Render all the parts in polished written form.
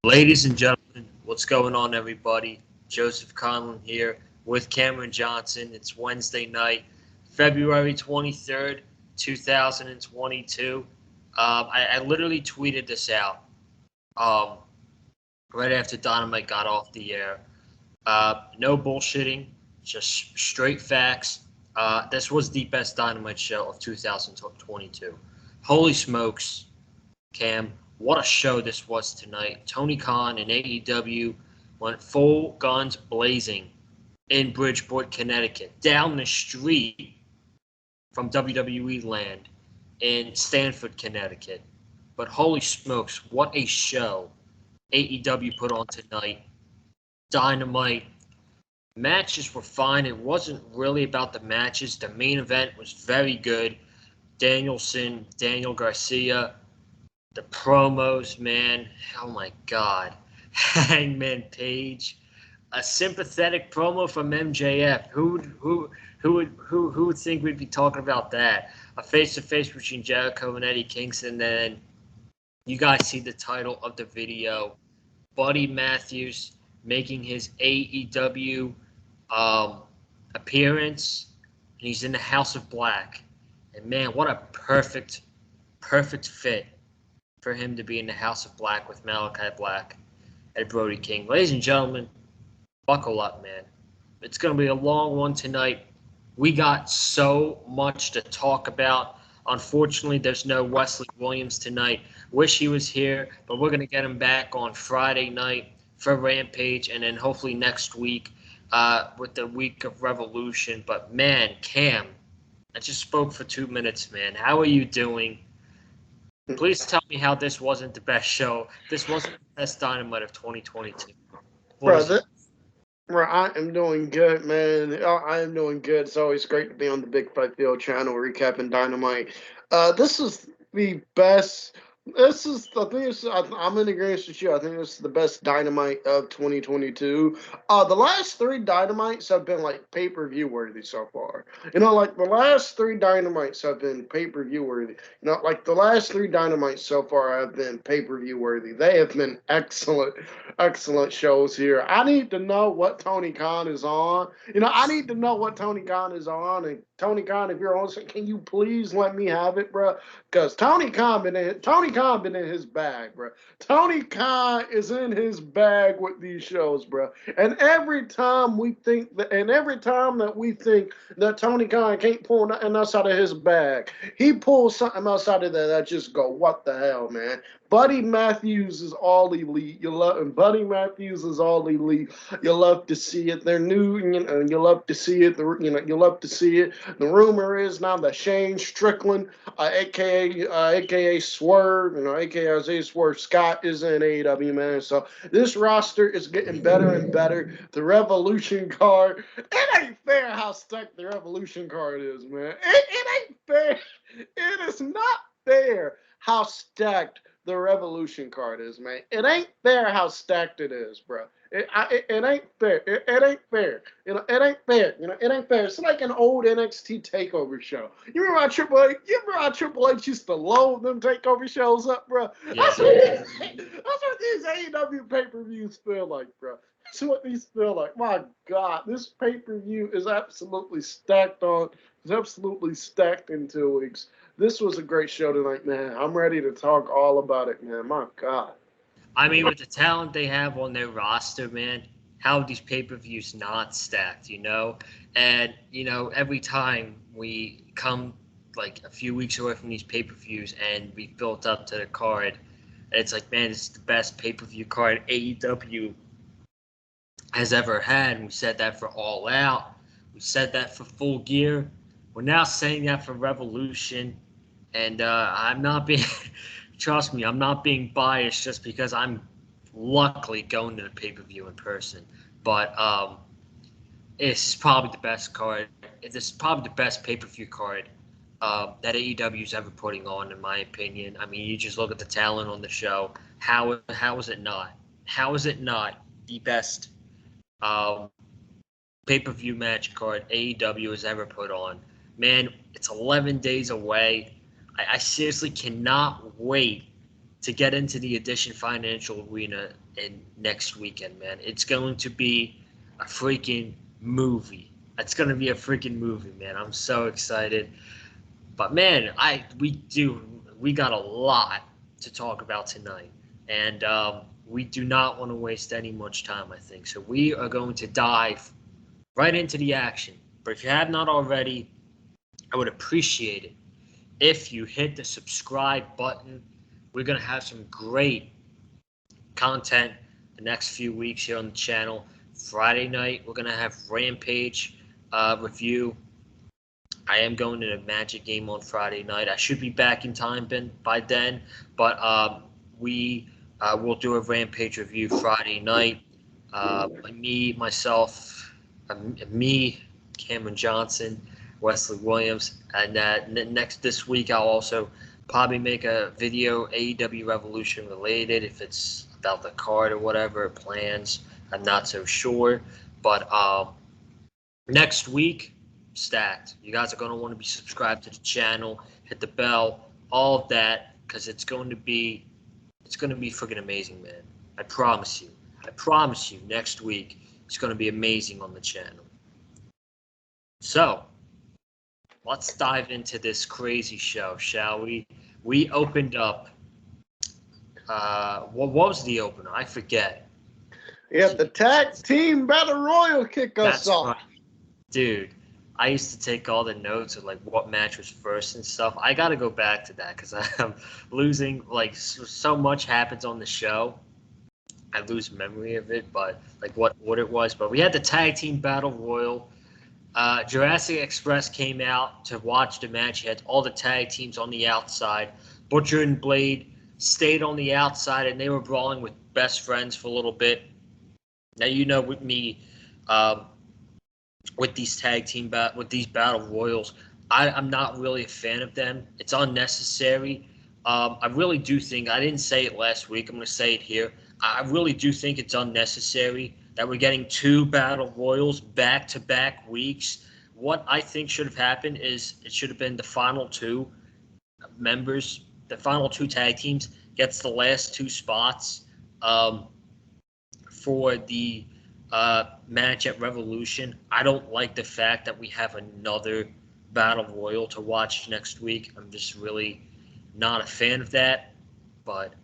Ladies and gentlemen, what's going on, everybody? Joseph Conlon here with Cameron Johnson. It's Wednesday night, February 23rd, 2022. I literally tweeted this out um, right after Dynamite got off the air. No bullshitting, just straight facts. This was the best Dynamite show of 2022. Holy smokes, Cam, what a show this was tonight. Tony Khan and AEW went full guns blazing in Bridgeport, Connecticut, down the street from WWE land in Stamford, Connecticut. But holy smokes, what a show AEW put on tonight. Dynamite. Matches were fine. It wasn't really about the matches. The main event was very good. Danielson, Daniel Garcia, the promos, man. Oh my God. Hangman Page. A sympathetic promo from MJF. Who would think we'd be talking about that? A face-to-face between Jericho and Eddie Kingston. Then you guys see the title of the video. Buddy Matthews making his AEW appearance. And he's in the House of Black. And man, what a perfect fit for him to be in the House of Black with Malachi Black and Brody King. Ladies and gentlemen, buckle up, man. It's going to be a long one tonight. We got so much to talk about. Unfortunately, there's no Wesley Williams tonight. Wish he was here, but we're going to get him back on Friday night for Rampage, and then hopefully next week with the Week of Revolution. But, man, Cam, I just spoke for 2 minutes, man. How are you doing? Please tell me how this wasn't the best show. This wasn't the best Dynamite of 2022. Bro, I am doing good, man. I am doing good. It's always great to be on the Big Fight Field channel recapping Dynamite. This is the best. I'm in agreement with you. I think this is the best Dynamite of 2022. The last three Dynamites have been like pay-per-view worthy so far. Like the last three Dynamites have been pay-per-view worthy. Like the last three Dynamites so far have been pay-per-view worthy. They have been excellent shows here. I need to know what Tony Khan is on. I need to know what Tony Khan is on. And Tony Khan, if you're on, can you please let me have it, bro? Because Tony Khan been in his bag, bro. Tony Khan is in his bag with these shows, bro. And every time that we think that Tony Khan can't pull nothing else out of his bag, he pulls something else out of there that just go, what the hell, man? Buddy Matthews is all elite. Buddy Matthews is all elite. You love to see it. They're new, you love to see it. You love to see it. The rumor is now that Shane Strickland, aka Swerve, aka Isaiah Swerve Scott, is in AEW, man. So this roster is getting better and better. The Revolution card, it ain't fair how stacked the Revolution card is, man. It ain't fair. It is not fair how stacked the Revolution card is, man. It ain't fair how stacked it is, bro. It ain't fair. It ain't fair. It ain't fair. It ain't fair. It's like an old NXT takeover show. You remember how Triple H used to load them takeover shows up, bro? Yeah. That's what these AEW pay-per-views feel like, bro. That's what these feel like. My God, this pay-per-view is absolutely stacked on. It's absolutely stacked in 2 weeks. This was a great show tonight, man. I'm ready to talk all about it, man. My God. I mean, with the talent they have on their roster, man, how are these pay-per-views not stacked, And, every time we come like a few weeks away from these pay-per-views and we've built up to the card, it's like, man, this is the best pay-per-view card AEW has ever had. And we said that for All Out. We said that for Full Gear. We're now saying that for Revolution. And I'm not being, trust me, I'm not being biased just because I'm luckily going to the pay-per-view in person. But it's probably the best card. This is probably the best pay-per-view card that AEW's ever putting on, in my opinion. I mean, you just look at the talent on the show. How is it not? How is it not the best pay-per-view match card AEW has ever put on? Man, it's 11 days away. I seriously cannot wait to get into the Edition Financial Arena in next weekend, man. It's going to be a freaking movie. It's going to be a freaking movie, man. I'm so excited. But man, we got a lot to talk about tonight, and we do not want to waste any much time, I think. So we are going to dive right into the action. But if you have not already, I would appreciate it if you hit the subscribe button. We're going to have some great content the next few weeks here on the channel. Friday night, we're going to have Rampage review. I am going to the Magic game on Friday night. I should be back in time by then, but we will do a Rampage review Friday night. Me, Cameron Johnson, Wesley Williams, and this week I'll also probably make a video AEW Revolution related, if it's about the card or whatever plans. I'm not so sure, but next week, stacked. You guys are going to want to be subscribed to the channel, hit the bell, all of that, because it's going to be freaking amazing, man. I promise you. Next week it's going to be amazing on the channel. So let's dive into this crazy show, shall we? We opened up. What was the opener? I forget. Yeah, the tag team battle royal kick us off. Right. Dude, I used to take all the notes of like what match was first and stuff. I got to go back to that because I'm losing. Like so much happens on the show, I lose memory of it. But like what it was. But we had the tag team battle royal. Jurassic Express came out to watch the match. He had all the tag teams on the outside. Butcher and Blade stayed on the outside, and they were brawling with best friends for a little bit. Now, you know, with me, with these with these battle royals, I'm not really a fan of them. It's unnecessary. I really do think, I didn't say it last week, I'm going to say it here. I really do think it's unnecessary that we're getting 2 battle royals back-to-back weeks. What I think should have happened is it should have been the final 2 members, the final 2 tag teams gets the last 2 spots for the match at Revolution. I don't like the fact that we have another battle royal to watch next week. I'm just really not a fan of that, but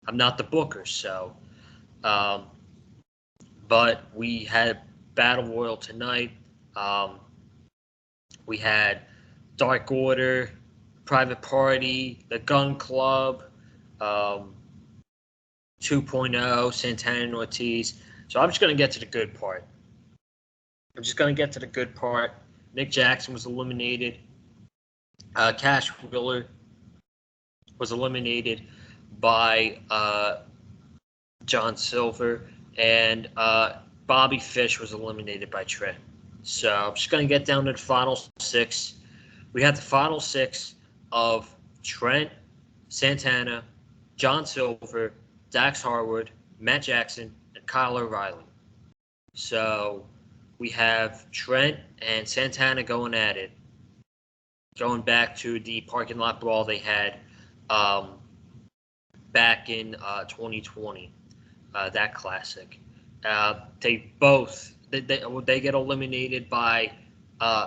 I'm not the booker, so. But we had battle royal tonight. We had Dark Order, Private Party, the Gun Club, 2.0, Santana and Ortiz. So I'm just going to get to the good part. Nick Jackson was eliminated. Cash Wheeler was eliminated by John Silver. And Bobby Fish was eliminated by Trent. So I'm just going to get down to the final 6. We had the final 6 of Trent, Santana, John Silver, Dax Harwood, Matt Jackson, and Kyle O'Reilly. So we have Trent and Santana going at it, going back to the parking lot brawl they had back in 2020, that classic. They get eliminated by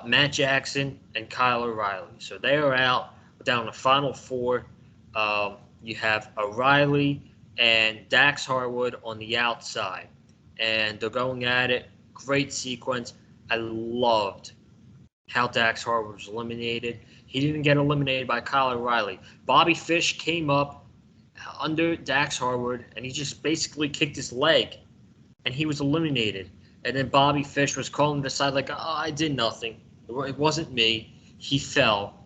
Matt Jackson and Kyle O'Reilly. So they are out down the final 4. You have O'Reilly and Dax Harwood on the outside, and they're going at it. Great sequence. I loved how Dax Harwood was eliminated. He didn't get eliminated by Kyle O'Reilly. Bobby Fish came up under Dax Harwood, and he just basically kicked his leg, and he was eliminated. And then Bobby Fish was calling the side like, "Oh, I did nothing. It wasn't me. He fell."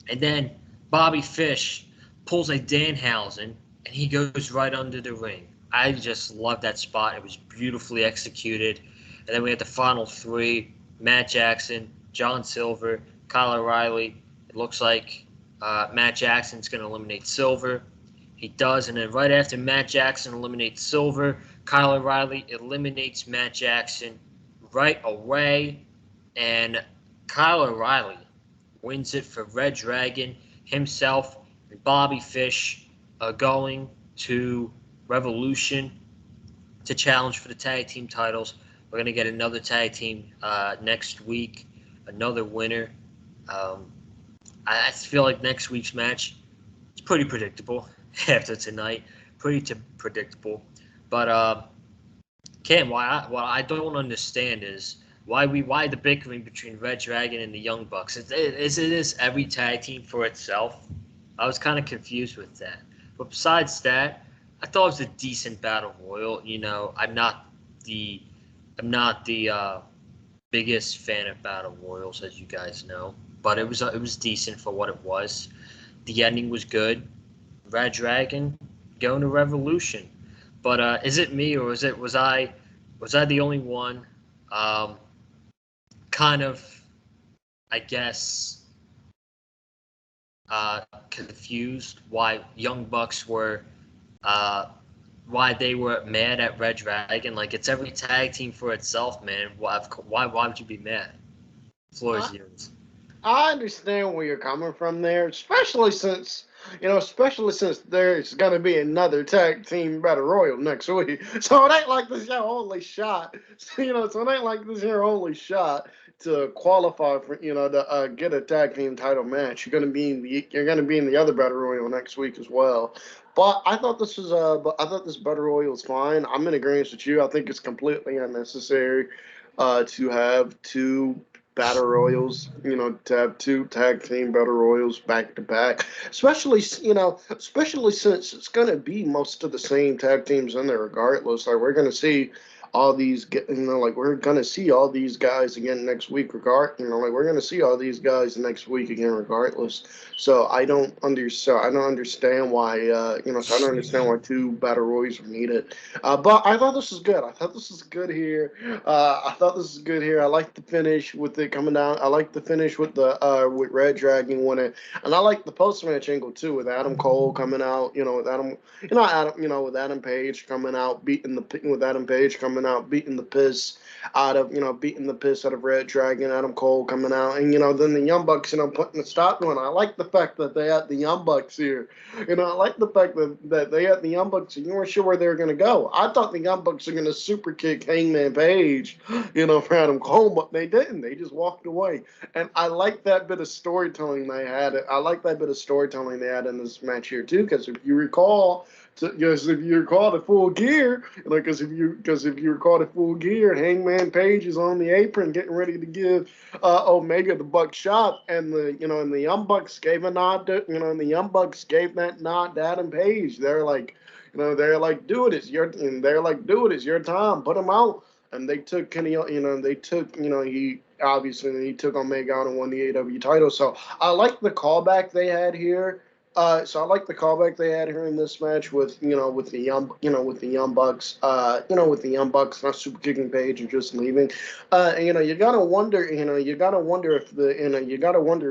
And then Bobby Fish pulls a Danhausen, and he goes right under the ring. I just love that spot. It was beautifully executed. And then we had the final 3, Matt Jackson, John Silver, Kyle O'Reilly. It looks like Matt Jackson's going to eliminate Silver. He does, and then right after Matt Jackson eliminates Silver, Kyle O'Reilly eliminates Matt Jackson right away, and Kyle O'Reilly wins it for Red Dragon himself, and Bobby Fish going to Revolution to challenge for the tag team titles. We're going to get another tag team next week, another winner. I feel like next week's match is pretty predictable after tonight. Pretty predictable. But Cam, what I don't understand is why the bickering between Red Dragon and the Young Bucks. Is it every tag team for itself? I was kind of confused with that. But besides that, I thought it was a decent battle royal. You know, I'm not the biggest fan of battle royals, as you guys know, but it was decent for what it was. The ending was good. Red Dragon going to Revolution. But is it me or was I the only one kind of, I guess, confused why Young Bucks were why they were mad at Red Dragon? Like, it's every tag team for itself, man. Why would you be mad? Floor is yours. I understand where you're coming from there, especially since there's gonna be another tag team battle royal next week. So it ain't like this your only shot. So it ain't like this your only shot to qualify for to get a tag team title match. You're gonna be in the other battle royal next week as well. But I thought this battle royal was fine. I'm in agreement with you. I think it's completely unnecessary to have two battle royals, to have two tag team battle royals back to back, especially since it's going to be most of the same tag teams in there regardless. Like, we're going to see all these, we're going to see all these guys again next week we're going to see all these guys next week again regardless. So I don't understand why, two battle royals are needed. But I thought this was good. I thought this was good here. I like the finish with it coming down. I like the finish with with Red Dragon winning, and I like the post match angle too with Adam Cole coming out. With Adam Page coming out beating the piss out of Red Dragon. Adam Cole coming out, and then the Young Bucks putting the stop on. I like the fact that they had the Young Bucks here. I like the fact that they had the Young Bucks, and you weren't sure where they were going to go. I thought the Young Bucks were going to super kick Hangman Page, for Adam Cole, but they didn't. They just walked away. And I like that bit of storytelling they had. I like that bit of storytelling they had in this match here, too, because if you recall, the Full Gear, because if you recall the Full Gear, Hangman Page is on the apron getting ready to give Omega the buck shot, and the Young Bucks gave a nod to, and the Young Bucks gave that nod to Adam Page. They're like, do it, it's your time, put him out. And they took he took Omega out and won the AEW title. So I like the callback they had here. In this match with the Young Bucks, not super kicking Page and just leaving. You gotta wonder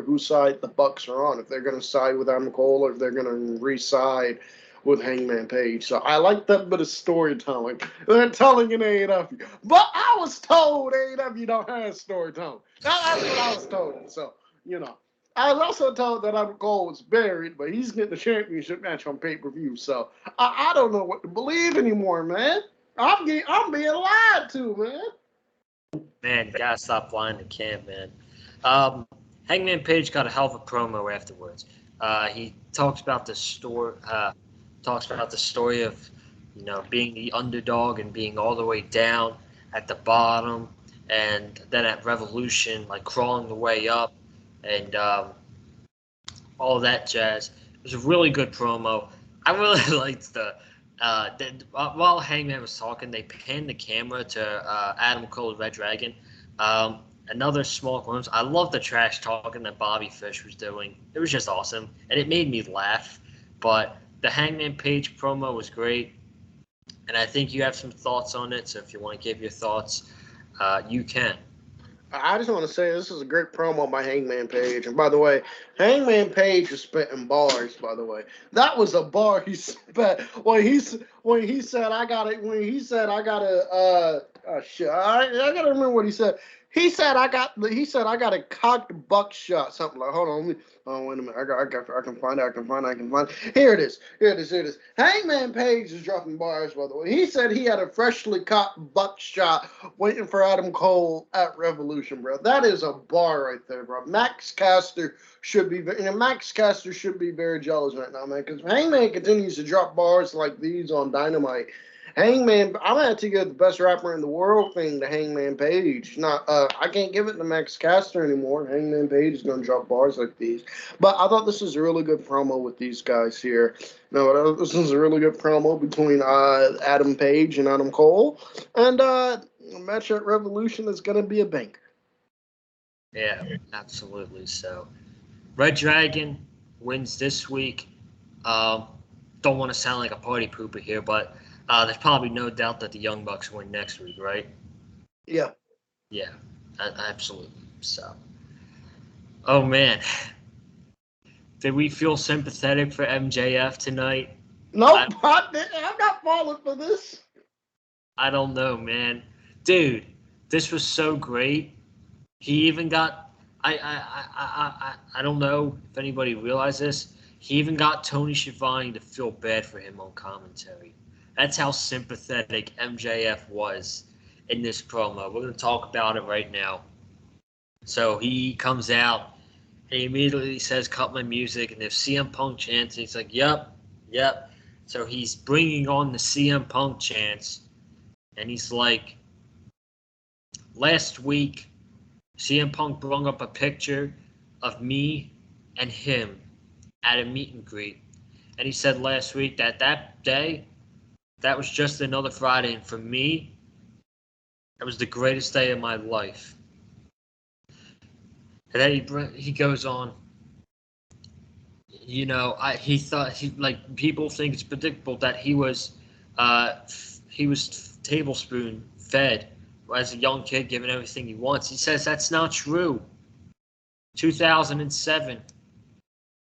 whose side the Bucks are on, if they're gonna side with Adam Cole or if they're gonna re-side with Hangman Page. So I like that bit of storytelling. They're telling in AEW. But I was told AEW don't have storytelling. That's what I was told. So, I was also told that Adam Cole was buried, but he's getting the championship match on pay-per-view. So I don't know what to believe anymore, man. I'm being lied to, man. Man, you gotta stop lying to Cam, man. Hangman Page got a hell of a promo afterwards. He talks about the story of, being the underdog and being all the way down at the bottom, and then at Revolution, like crawling the way up, and all that jazz. It was a really good promo. I really liked while Hangman was talking, they panned the camera to Adam Cole, Red Dragon. Another small glimpse. I love the trash talking that Bobby Fish was doing. It was just awesome, and it made me laugh. But the Hangman Page promo was great, and I think you have some thoughts on it. So if you want to give your thoughts, you can. I just want to say this is a great promo by Hangman Page. And by the way, Hangman Page was spitting bars, by the way. That was a bar he spit when he said I got it. When he said I got a shit. I gotta remember what he said. He said I got a cocked buckshot. Something like, hold on, wait a minute. I can find it. Here it is. Hangman Page is dropping bars, by the way. He said he had a freshly cocked buckshot waiting for Adam Cole at Revolution, bro. That is a bar right there, bro. Max Caster should be very jealous right now, man, because Hangman continues to drop bars like these on Dynamite. Hangman, I'm gonna have to give the best rapper in the world thing to Hangman Page. Not, I can't give it to Max Caster anymore. Hangman Page is gonna drop bars like these. But I thought this was a really good promo with these guys here. No, this is a really good promo between Adam Page and Adam Cole, and a match at Revolution is gonna be a bank. Yeah, absolutely. So, Red Dragon wins this week. Don't want to sound like a party pooper here, but there's probably no doubt that the Young Bucks win next week, right? Yeah. Yeah, absolutely. So, oh man, did we feel sympathetic for MJF tonight? Nope, I'm not falling for this. I don't know, man. Dude, this was so great. He even got I don't know if anybody realized this. He even got Tony Schiavone to feel bad for him on commentary. That's how sympathetic MJF was in this promo. We're going to talk about it right now. So he comes out and he immediately says, "Cut my music." And if CM Punk chants, he's like, "Yep." So he's bringing on the CM Punk chants. And he's like, last week, CM Punk brought up a picture of me and him at a meet and greet. And he said last week that day, that was just another Friday. And for me, it was the greatest day of my life. And then he goes on, he thought, people think it's predictable that he was tablespoon fed as a young kid, given everything he wants. He says that's not true. 2007,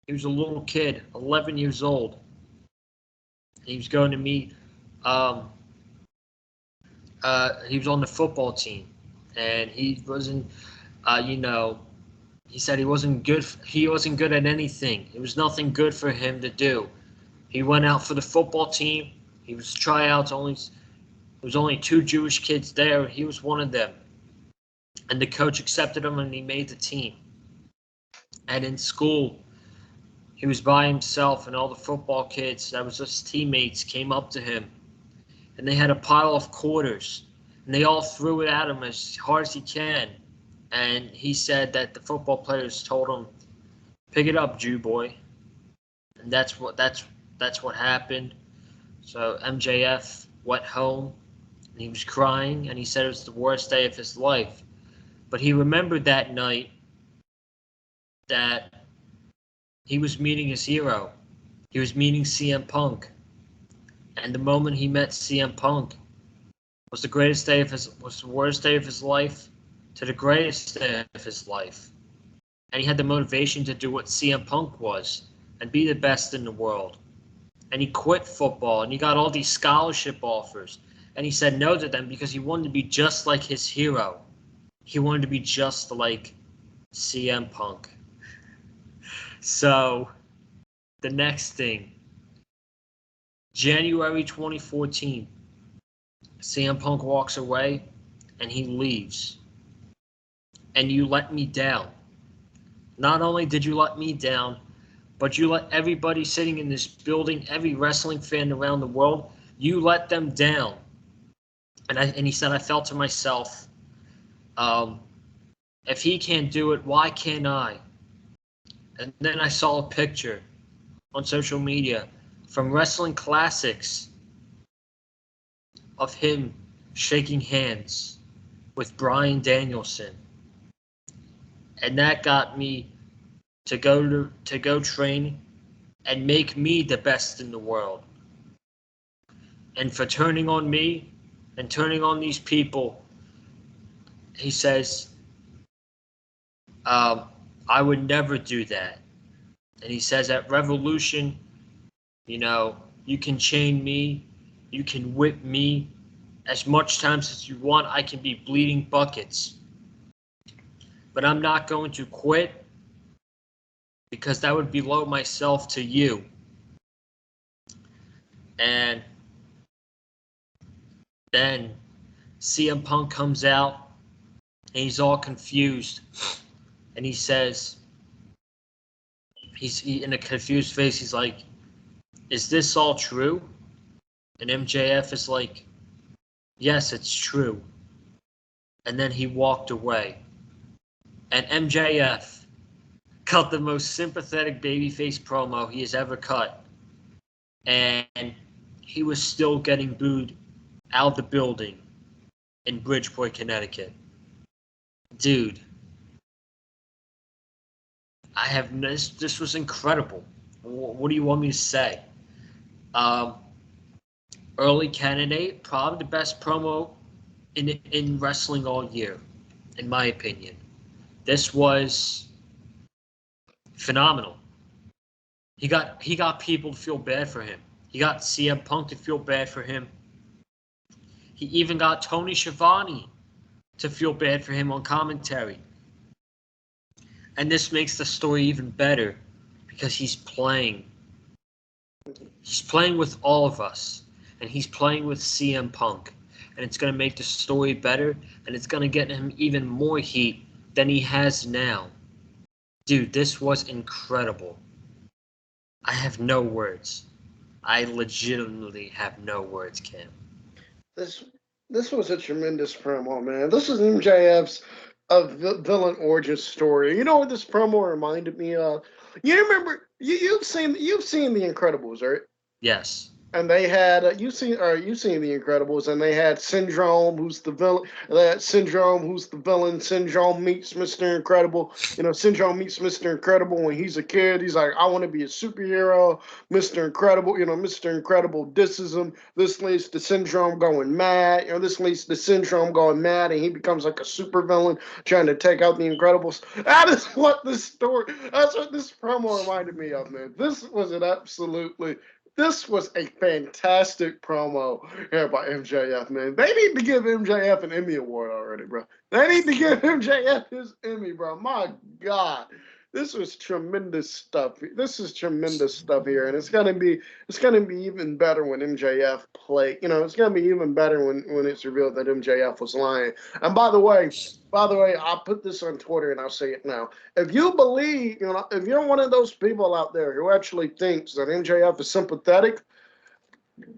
he was a little kid, 11 years old. He was going to meet, he was on the football team, and he wasn't, he said he wasn't good at anything. It was nothing good for him to do. He went out for the football team. He was tryouts only. There was only 2 Jewish kids there. He was one of them. And the coach accepted him and he made the team. And in school, he was by himself, and all the football kids that was his teammates came up to him. And they had a pile of quarters. And they all threw it at him as hard as he can. And he said that the football players told him, "Pick it up, Jew boy." And that's what happened. So MJF went home. And he was crying, and he said it was the worst day of his life. But he remembered that night that he was meeting his hero. He was meeting CM Punk. And the moment he met CM Punk was the worst day of his life to the greatest day of his life. And he had the motivation to do what CM Punk was and be the best in the world. And he quit football, and he got all these scholarship offers. And he said no to them because he wanted to be just like his hero. He wanted to be just like CM Punk. So, the next thing, January 2014, CM Punk walks away and he leaves. And you let me down. Not only did you let me down, but you let everybody sitting in this building, every wrestling fan around the world, you let them down. And he said, I felt to myself, if he can't do it, why can't I? And then I saw a picture on social media from Wrestling Classics of him shaking hands with Bryan Danielson. And that got me to go train and make me the best in the world. And for turning on me and turning on these people, he says, I would never do that. And he says at Revolution, you can chain me, you can whip me as much times as you want. I can be bleeding buckets. But I'm not going to quit because that would below myself to you. And then CM Punk comes out and he's all confused. And he says, he's in a confused face. He's like, is this all true? And MJF is like, yes, it's true. And then he walked away. And MJF cut the most sympathetic babyface promo he has ever cut. And he was still getting booed out of the building in Bridgeport, Connecticut. Dude, this was incredible. What do you want me to say? Early candidate, probably the best promo in wrestling all year, in my opinion. This was phenomenal. He got people to feel bad for him. He got CM Punk to feel bad for him. He even got Tony Schiavone to feel bad for him on commentary. And this makes the story even better because he's playing. He's playing with all of us. And he's playing with CM Punk. And it's going to make the story better. And it's going to get him even more heat than he has now. Dude, this was incredible. I have no words. I legitimately have no words, Cam. This was a tremendous promo, man. This is MJF's villain origin story. You know what this promo reminded me of? You remember you've seen The Incredibles, right? Yes. And they had you've seen The Incredibles, and they had Syndrome, who's the villain. They had Syndrome, who's the villain. Syndrome meets Mr. Incredible. Syndrome meets Mr. Incredible when he's a kid. He's like, I want to be a superhero. Mr. Incredible, Mr. Incredible disses him. This leads to Syndrome going mad. This leads to Syndrome going mad, and he becomes like a super villain trying to take out the Incredibles. That's what this promo reminded me of, man. This was a fantastic promo here by MJF, man. They need to give MJF an Emmy Award already, bro. They need to give MJF his Emmy, bro. My God. This was tremendous stuff. This is tremendous stuff here, and it's gonna be even better when MJF play. It's gonna be even better when it's revealed that MJF was lying. And by the way, I'll put this on Twitter and I'll say it now. If you believe, if you're one of those people out there who actually thinks that MJF is sympathetic,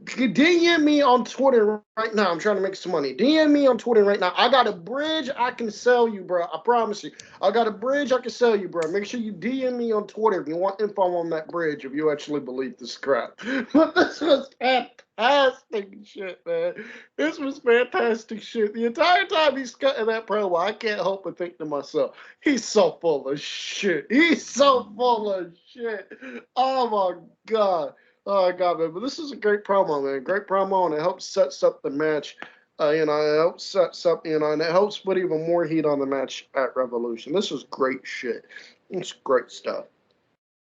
DM me on Twitter right now. I'm trying to make some money. DM me on Twitter right now. I got a bridge I can sell you, bro. I promise you. I got a bridge I can sell you, bro. Make sure you DM me on Twitter if you want info on that bridge, if you actually believe this crap. But this was fantastic shit, man. This was fantastic shit. The entire time he's cutting that promo, I can't help but think to myself, he's so full of shit. He's so full of shit. Oh, my God. Oh, God, man. But this is a great promo, man. Great promo, and it helps sets up the match. It helps sets up, and it helps put even more heat on the match at Revolution. This is great shit. It's great stuff.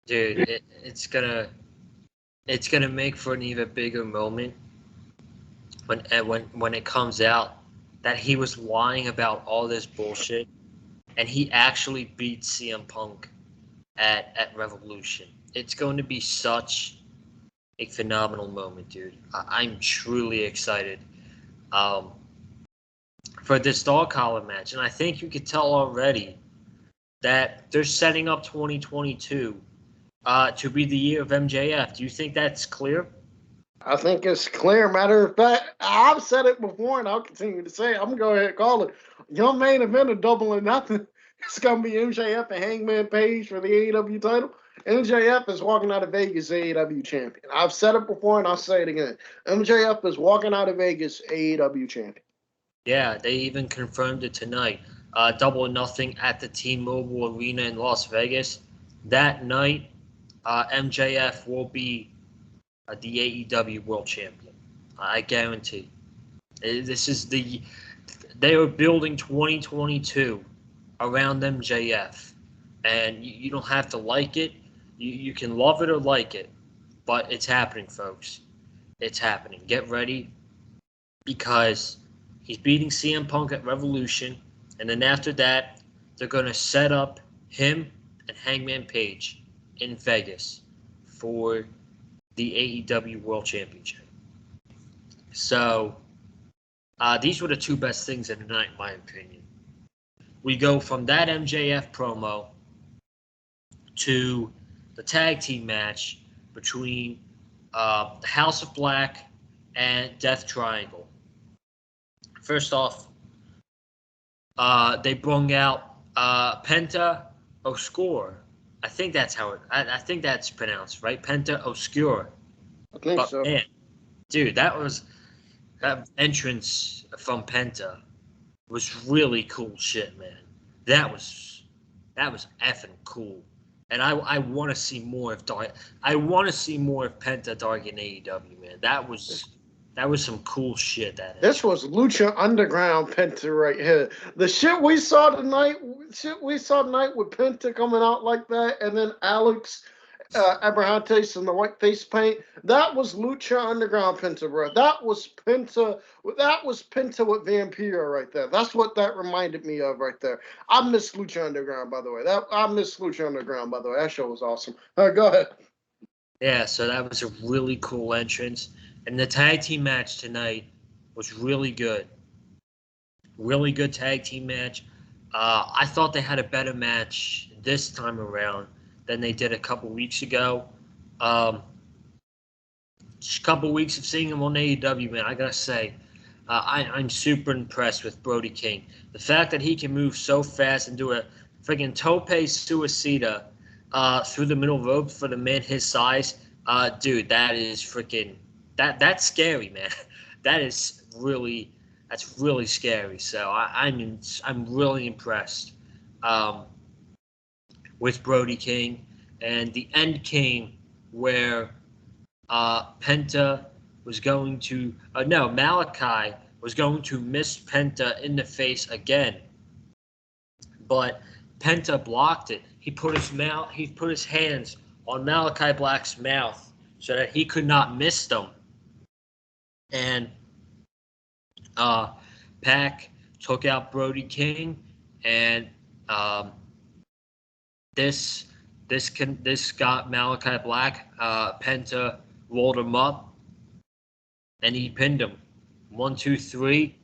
Dude, it's gonna make for an even bigger moment when it comes out that he was lying about all this bullshit, and he actually beat CM Punk at Revolution. It's going to be such a phenomenal moment, dude. I'm truly excited for this dog collar match, and I think you could tell already that they're setting up 2022 to be the year of MJF. Do you think that's clear? I think it's clear. Matter of fact, I've said it before, and I'll continue to say it. I'm going to go ahead and call it. Your main event of Double or Nothing. It's going to be MJF and Hangman Page for the AEW title. MJF is walking out of Vegas AEW champion. I've said it before, and I'll say it again. MJF is walking out of Vegas AEW champion. Yeah, they even confirmed it tonight. Double or Nothing at the T-Mobile Arena in Las Vegas. That night, MJF will be the AEW World Champion. I guarantee. They are building 2022 around MJF. And you don't have to like it. You can love it or like it, but it's happening, folks. It's happening. Get ready because he's beating CM Punk at Revolution, and then after that, they're going to set up him and Hangman Page in Vegas for the AEW World Championship. So these were the two best things of the night, in my opinion. We go from that MJF promo to the tag team match between the House of Black and Death Triangle. First off, they brung out Penta Oscuro. I think that's how I think that's pronounced, right? Penta Oscuro. I think so. Man, dude, that entrance from Penta was really cool shit, man. That was effing cool. And I want to see more of Penta Dark in AEW, man. That was some cool shit. This was Lucha Underground Penta right here. The shit we saw tonight with Penta coming out like that, and then Alex Abrahantes in the white face paint. That was Lucha Underground Penta, bro. That was Penta with Vampiro right there. That's what that reminded me of right there. I miss Lucha Underground, by the way. That show was awesome. Go ahead. Yeah, so that was a really cool entrance. And the tag team match tonight was really good. Really good tag team match. I thought they had a better match this time around than they did a couple weeks ago. Just a couple weeks of seeing him on AEW, man, I gotta say, I'm super impressed with Brody King. The fact that he can move so fast and do a freaking tope suicida through the middle rope for the man his size, dude, that is freaking that's scary, man. That's really scary. So I'm really impressed with Brody King, and the end came where Penta was going to Malachi was going to miss Penta in the face again, but Penta blocked it. He put his hands on Malachi Black's mouth so that he could not miss them. And Pac took out Brody King, and this got Malachi Black. Penta rolled him up, and he pinned him. 1, 2, 3.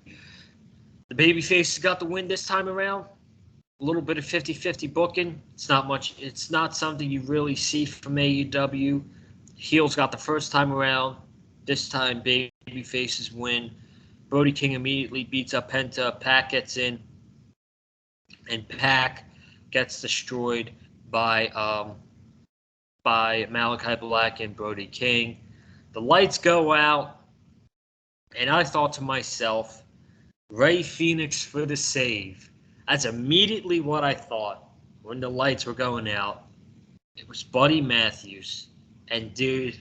The babyface got the win this time around. A little bit of 50-50 booking. It's not much. It's not something you really see from AEW. Heels got the first time around. This time, babyfaces win. Brody King immediately beats up Penta. Pac gets in, and Pac gets destroyed by Malachi Black and Brody King. The lights go out, and I thought to myself, Rey Fenix for the save. That's immediately what I thought when the lights were going out. It was Buddy Matthews. And dude,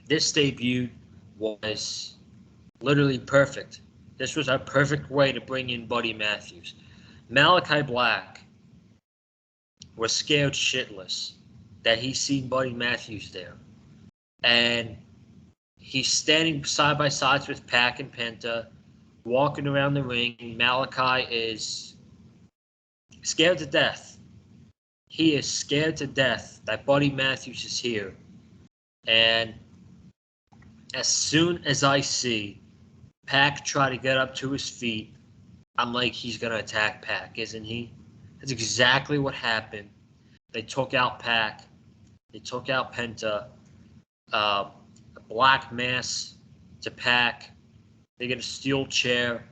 this debut was literally perfect. This was a perfect way to bring in Buddy Matthews. Malachi Black was scared shitless that he seen Buddy Matthews there. And he's standing side by side with Pac and Penta, walking around the ring. Malachi is scared to death. He is scared to death that Buddy Matthews is here. And as soon as I see Pac try to get up to his feet, I'm like, he's going to attack Pac, isn't he? That's exactly what happened. They took out Pac. They took out Penta. A black mass to Pac. They get a steel chair.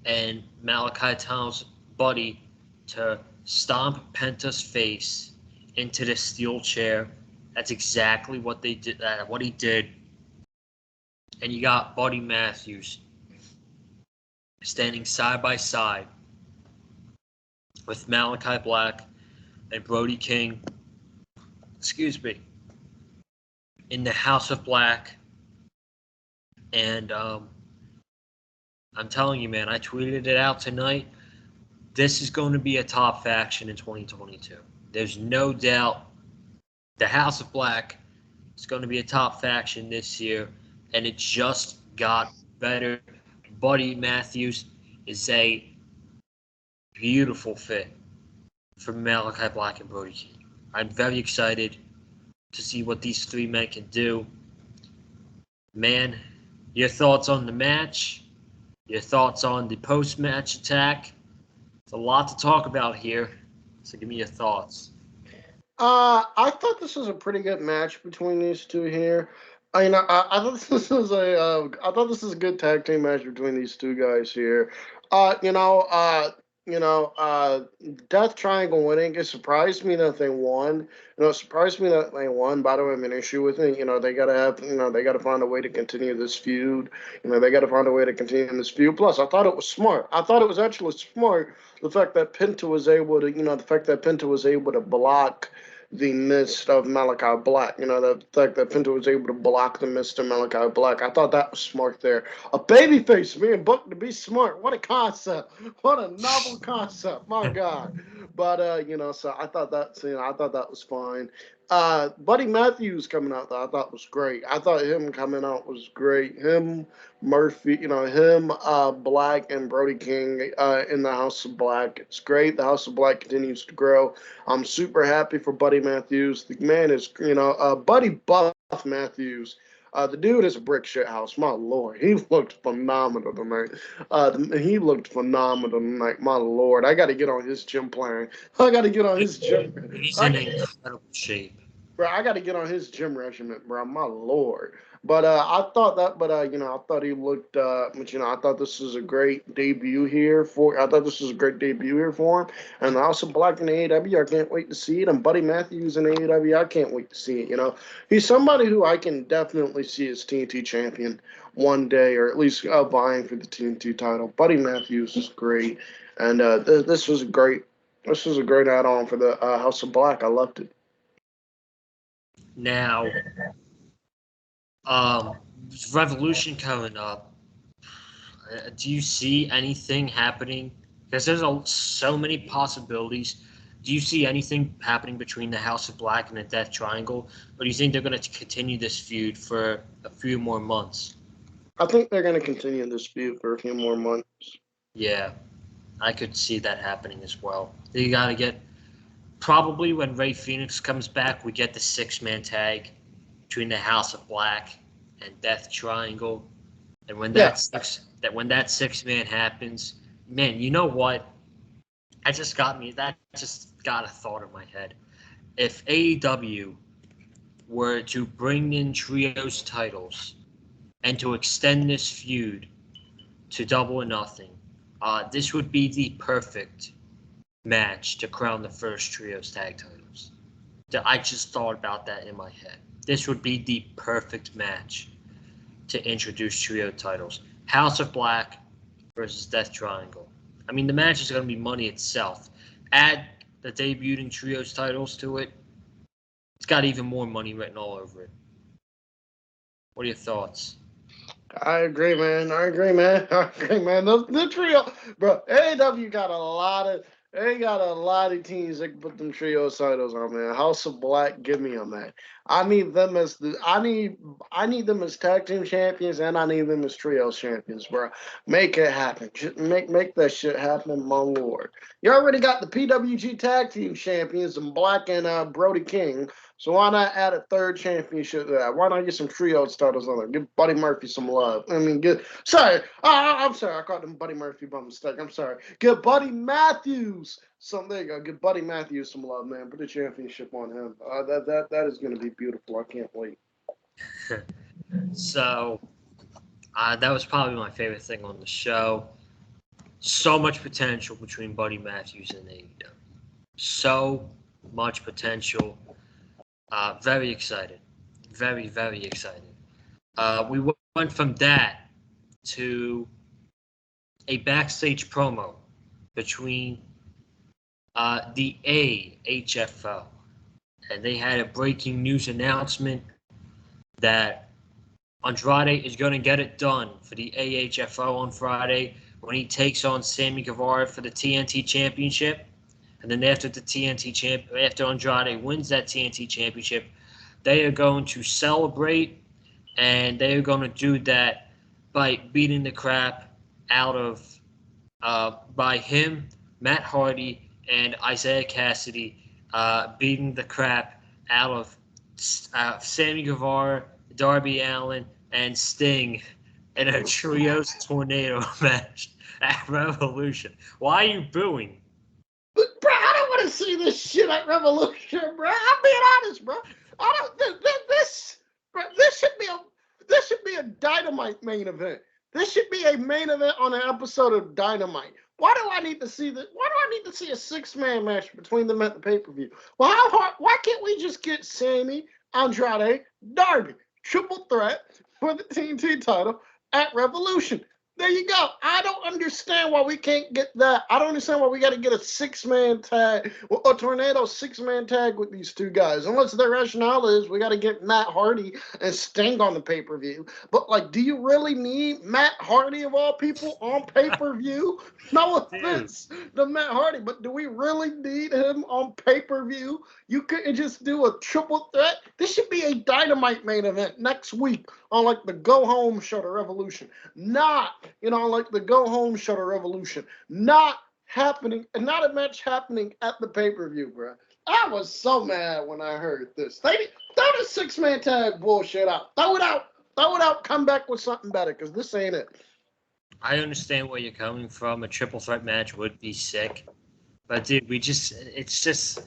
And Malachi tells Buddy to stomp Penta's face into the steel chair. That's exactly what they did. What he did. And you got Buddy Matthews standing side by side with Malachi Black and Brody King. In the House of Black. And I'm telling you, man, I tweeted it out tonight. This is going to be a top faction in 2022. There's no doubt the House of Black is going to be a top faction this year, and it just got better. Buddy Matthews is a beautiful fit for Malachi Black and Brody King. I'm very excited to see what these three men can do. Man, your thoughts on the match? Your thoughts on the post-match attack? It's a lot to talk about here, so give me your thoughts. I thought this was a pretty good match between these two here. I thought this was I thought this was a good tag team match between these two guys here. Uh, you know, uh, Death Triangle winning. It surprised me that they won. It surprised me that they won. But I don't have an issue with it. They gotta find a way to continue this feud. They gotta find a way to continue this feud. Plus, I thought it was smart. I thought it was actually smart. The fact that Penta was able to block the mist of Malachi Black. The fact that Penta was able to block the mist of Malachi Black. I thought that was smart there. A babyface being booked to be smart. What a concept. What a novel concept. My God. But so I thought that was fine. Buddy Matthews coming out though, I thought was great. I thought him coming out was great. Him, Murphy, Black and Brody King in the House of Black. It's great. The House of Black continues to grow. I'm super happy for Buddy Matthews. The man is, Buddy Buff Matthews. The dude is a brick shit house. My lord, he looked phenomenal tonight. He looked phenomenal tonight. My lord, I got to get on his gym plan. I got to get on his gym. He's in incredible shape. Bro, I got to get on his gym regimen, bro. My lord. But I thought that, I thought he looked, I thought this was a great debut here for. I thought this was a great debut here for him. And also Black in AEW, I can't wait to see it. And Buddy Matthews in AEW, I can't wait to see it. He's somebody who I can definitely see as TNT champion one day, or at least vying for the TNT title. Buddy Matthews is great, and this was a great add-on for the House of Black. I loved it. Now, Revolution coming up. Do you see anything happening? Because there's so many possibilities. Do you see anything happening between the House of Black and the Death Triangle? Or do you think they're going to continue this feud for a few more months? I think they're going to continue this feud for a few more months. Yeah, I could see that happening as well. You got to get... Probably when Rey Fenix comes back, we get the 6-man tag between the House of Black and Death Triangle. And when that 6-man happens, man, you know what? That just got a thought in my head. If AEW were to bring in trios titles and to extend this feud to Double or Nothing, this would be the perfect match to crown the first trios tag titles. I just thought about that in my head. This would be the perfect match to introduce trio titles. House of Black versus Death Triangle. I mean, the match is going to be money itself. Add the debuting trios titles to it. It's got even more money written all over it. What are your thoughts? I agree, man. The trio, bro. AEW got a lot of teams that can put them trio titles on, man. House of Black, give me them, man. I need them as tag team champions, and I need them as trio champions, bro. Make it happen. Just make that shit happen, my lord. You already got the PWG tag team champions and Black and Brody King. So why not add a third championship to that? Why not get some trio titles on there? Give Buddy Murphy some love. I'm sorry. I called him Buddy Murphy by mistake. I'm sorry. Give Buddy Matthews some. There you go. Give Buddy Matthews some love, man. Put the championship on him. That is going to be beautiful. I can't wait. So that was probably my favorite thing on the show. So much potential between Buddy Matthews and AEW. So much potential. Very excited. Very, very excited. We went from that to a backstage promo between the AHFO. And they had a breaking news announcement that Andrade is going to get it done for the AHFO on Friday when he takes on Sammy Guevara for the TNT Championship. And then after Andrade wins that TNT championship, they are going to celebrate, and they are going to do that by beating the crap out of by him, Matt Hardy, and Isaiah Cassidy, beating the crap out of Sammy Guevara, Darby Allin, and Sting in a trios tornado match at Revolution. Why are you booing? But, bro, I don't want to see this shit at Revolution, bro. I'm being honest, bro. I don't. This should be a Dynamite main event. This should be a main event on an episode of Dynamite. Why do I need to see this? Why do I need to see a 6-man match between them at the pay-per-view? Well, why can't we just get Sammy, Andrade, Darby, triple threat for the TNT title at Revolution? There you go. I don't understand why we can't get that. I don't understand why we got to get a 6-man tag, a tornado 6-man tag with these two guys. Unless their rationale is we got to get Matt Hardy and Sting on the pay-per-view. But, like, do you really need Matt Hardy, of all people, on pay-per-view? No offense to Matt Hardy, but do we really need him on pay-per-view? You couldn't just do a triple threat? This should be a Dynamite main event next week on, like, the go-home show to Revolution. Not, like the go-home show to Revolution. Not happening, and not a match happening at the pay-per-view, bro. I was so mad when I heard this. Throw the 6-man tag bullshit out. Throw it out. Come back with something better, because this ain't it. I understand where you're coming from. A triple threat match would be sick. But, dude, it's just...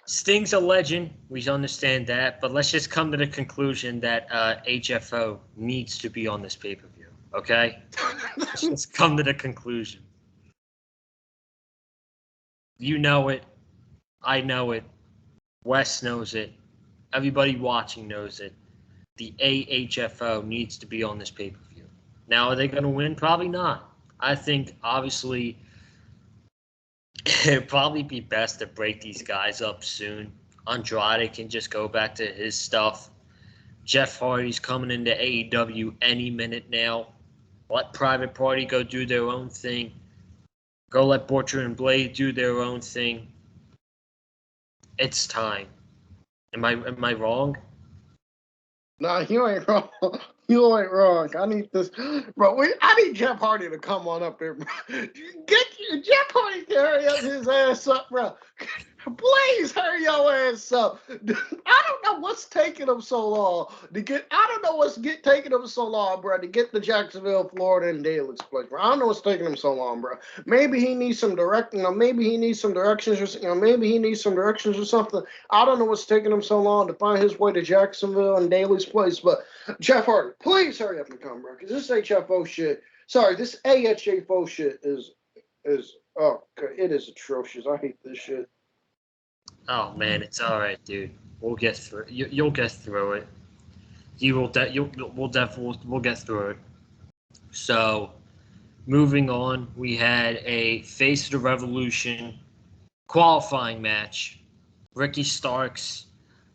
Sting's a legend. We understand that. But let's just come to the conclusion that HFO needs to be on this pay-per-view. Okay? Let's just come to the conclusion. You know it. I know it. Wes knows it. Everybody watching knows it. The AHFO needs to be on this pay-per-view. Now, are they going to win? Probably not. I think, obviously, it'd probably be best to break these guys up soon. Andrade can just go back to his stuff. Jeff Hardy's coming into AEW any minute now. Let Private Party go do their own thing. Go let Butcher and Blade do their own thing. It's time. Am I wrong? Nah, you ain't wrong. You ain't wrong. I need this, bro. I need Jeff Hardy to come on up here, bro. Get Jeff Hardy to hurry up his ass up, bro. Please hurry your ass up. I don't know what's taking him so long to get. I don't know what's taking him so long, bro, to get to Jacksonville, Florida, and Daly's place, bro. I don't know what's taking him so long, bro. Maybe he needs some directing. Maybe he needs some directions, or maybe he needs some directions or something. I don't know what's taking him so long to find his way to Jacksonville and Daly's place. But Jeff Hardy, please hurry up and come, bro, because this HFO shit. Sorry, this AHFO shit is it is atrocious. I hate this shit. Oh man, it's all right, dude. We'll get through. You'll get through it. We'll get through it. So, moving on, we had a Face of the Revolution qualifying match. Ricky Starks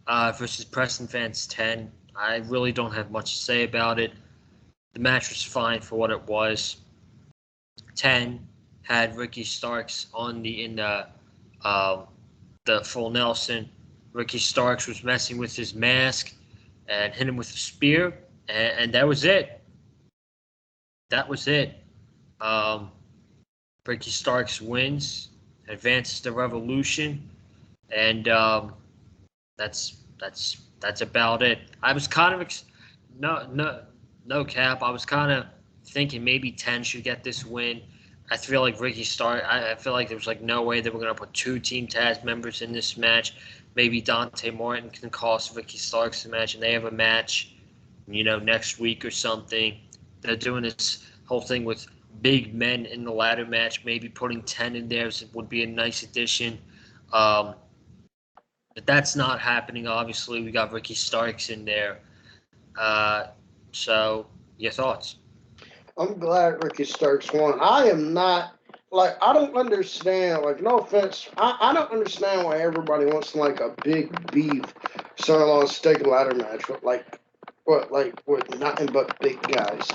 versus Preston Vance 10. I really don't have much to say about it. The match was fine for what it was. 10 had Ricky Starks in the full Nelson. Ricky Starks was messing with his mask and hit him with a spear, and that was it. That was it. Ricky Starks wins, advances the Revolution, and that's about it. I was kind of no cap. I was kind of thinking maybe 10 should get this win. I feel like Ricky Starks. I feel like there was no way they were going to put 2 Team Taz members in this match. Maybe Dante Martin can cost Ricky Starks the match, and they have a match, next week or something. They're doing this whole thing with big men in the ladder match. Maybe putting 10 in there would be a nice addition. But that's not happening. Obviously, we got Ricky Starks in there. So, your thoughts? I'm glad Ricky Starks won. I am not, I don't understand, no offense, I don't understand why everybody wants, a big beef, son-in-law steak and ladder match. But, What, like, with nothing but big guys.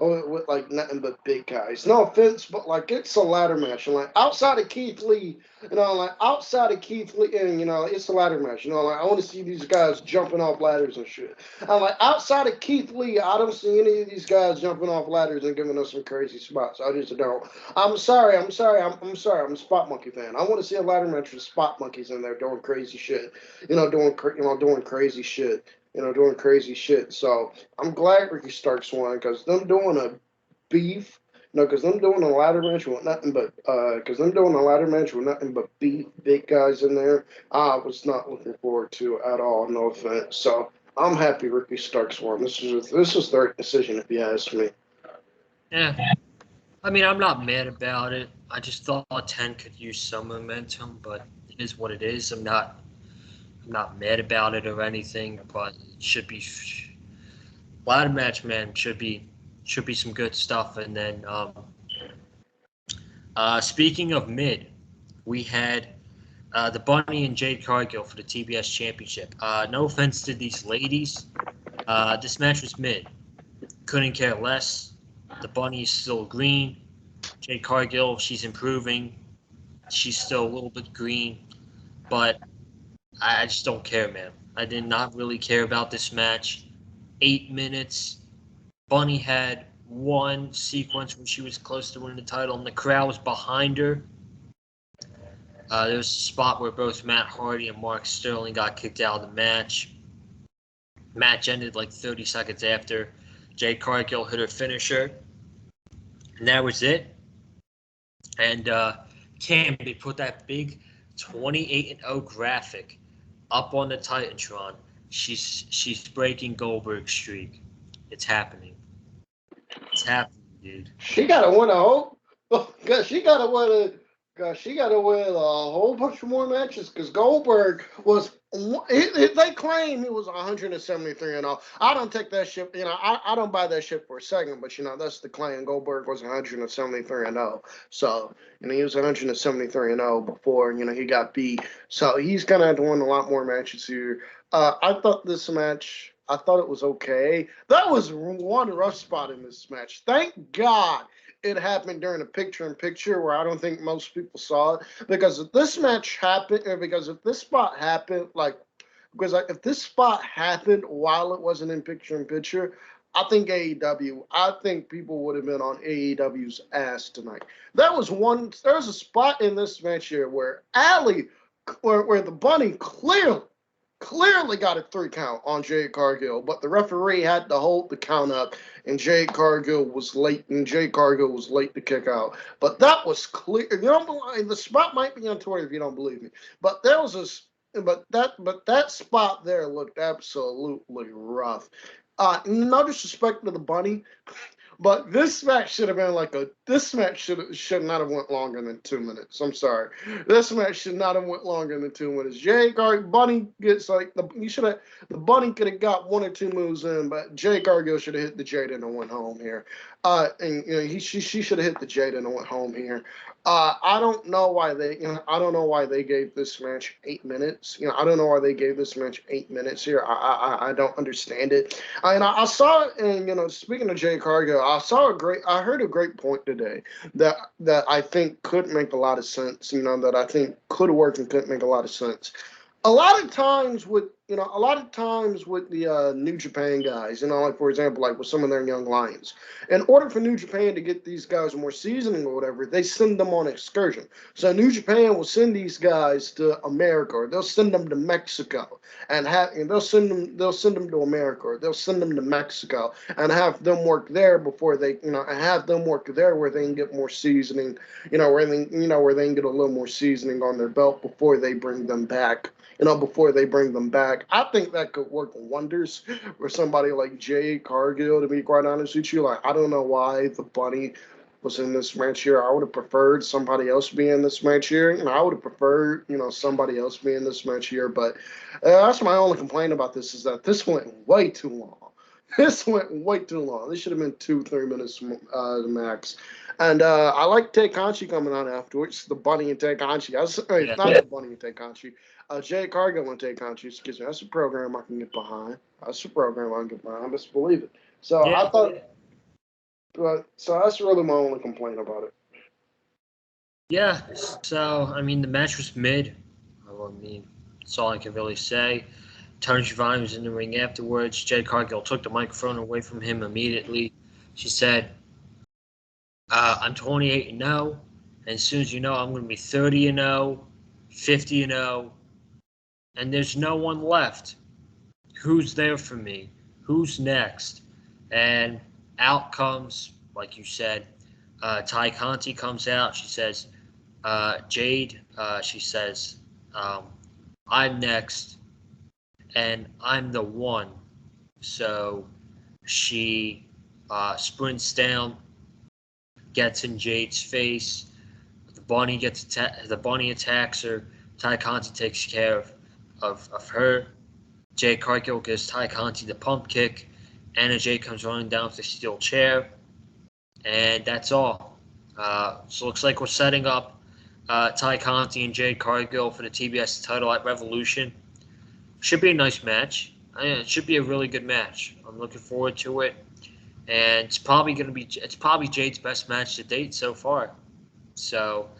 With like nothing but big guys. No offense, but like it's a ladder match. And like outside of Keith Lee, and it's a ladder match. Like I want to see these guys jumping off ladders and shit. And like outside of Keith Lee, I don't see any of these guys jumping off ladders and giving us some crazy spots. I just don't. I'm sorry. I'm a Spot Monkey fan. I want to see a ladder match with Spot Monkeys in there doing crazy shit. Doing crazy shit. Doing crazy shit. So I'm glad Ricky Starks won because them doing a beef. Because them doing a ladder match with nothing but beef, big guys in there. I was not looking forward to at all. No offense. So I'm happy Ricky Starks won. This is the right decision if you ask me. Yeah. I mean, I'm not mad about it. I just thought 10 could use some momentum, but it is what it is. I'm not mad about it or anything, but it should be ladder match, man. Should be some good stuff. And then speaking of mid, we had the Bunny and Jade Cargill for the TBS Championship. No offense to these ladies, this match was mid. Couldn't care less. The Bunny is still green. Jade Cargill, she's improving. She's still a little bit green, but I just don't care, man. I did not really care about this match. 8 minutes. Bunny had one sequence when she was close to winning the title, and the crowd was behind her. There was a spot where both Matt Hardy and Mark Sterling got kicked out of the match. Match ended like 30 seconds after Jade Cargill hit her finisher. And that was it. And Cam, they put that big 28-0 graphic up on the Titantron. She's breaking Goldberg's streak. It's happening. It's happening, dude. She gotta win a whole. She gotta win a whole bunch of more matches because Goldberg was. They claim he was 173-0. I don't take that shit. I don't buy that shit for a second. But that's the claim. Goldberg was 173-0. So he was 173-0 before he got beat. So he's gonna have to win a lot more matches here. I thought this match. I thought it was okay. That was one rough spot in this match. Thank God it happened during a picture-in-picture where I don't think most people saw it. Because if this match happened, if this spot happened, if this spot happened while it wasn't in picture-in-picture, I think people would have been on AEW's ass tonight. There was a spot in this match here where where the Bunny clearly got a 3 count on Jade Cargill, but the referee had to hold the count up, and Jade Cargill was late to kick out. But that was clear. The spot might be on Twitter if you don't believe me, but that spot there looked absolutely rough. No disrespect to the Bunny, but this match should have been should not have went longer than 2 minutes. I'm sorry. This match should not have went longer than 2 minutes. Bunny gets the Bunny could have got 1 or 2 moves in, but Jay Cargill should have hit the Jade and went home here. She should have hit the Jade and went home here. I don't know why they gave this match 8 minutes. I don't know why they gave this match 8 minutes here. I don't understand it. I saw it, and speaking of Jay Cargill, I heard a great point today that I think could make a lot of sense. That I think could work and could make a lot of sense. A lot of times with the New Japan guys, for example, with some of their young lions, in order for New Japan to get these guys more seasoning or whatever, they send them on excursion. So New Japan will send these guys to America, or they'll send them to Mexico, and they'll send them to America, or they'll send them to Mexico, and have them work there before they, where they can get more seasoning, where they can get a little more seasoning on their belt before they bring them back. I think that could work wonders for somebody like Jay Cargill, to be quite honest with you. I don't know why the Bunny was in this match here. I would have preferred somebody else be in this match here. I would have preferred, somebody else be in this match here. But that's my only complaint about this, is that this went way too long. This went way too long. This should have been 2-3 minutes max. And I like Tay Conchi coming on afterwards. The Bunny and Tay Conchi. Yeah. Not the Bunny and Tay Conchi. Jay Cargill and Tay Conchi. Excuse me. That's a program I can get behind. That's a program I can get behind. Just believe it. So Yeah. I thought, so that's really my only complaint about it. Yeah. So I mean, the match was mid. I mean, that's all I can really say. Tony Schiavone was in the ring afterwards. Jade Cargill took the microphone away from him immediately. She said, I'm 28-0, and as soon as you know, I'm going to be 30-0, 50-0, and there's no one left. Who's there for me? Who's next? And out comes, like you said, Ty Conti comes out. She says, Jade, she says, I'm next, and I'm the one. So she sprints down, gets in Jade's face. The bunny attacks her. Ty Conti takes care of her. Jade Cargill gives Ty Conti the pump kick. Anna Jay comes running down with the steel chair. And that's all. So it looks like we're setting up Ty Conti and Jade Cargill for the TBS title at Revolution. Should be a nice match. It should be a really good match. I'm looking forward to it. And it's probably Jade's best match to date so far. So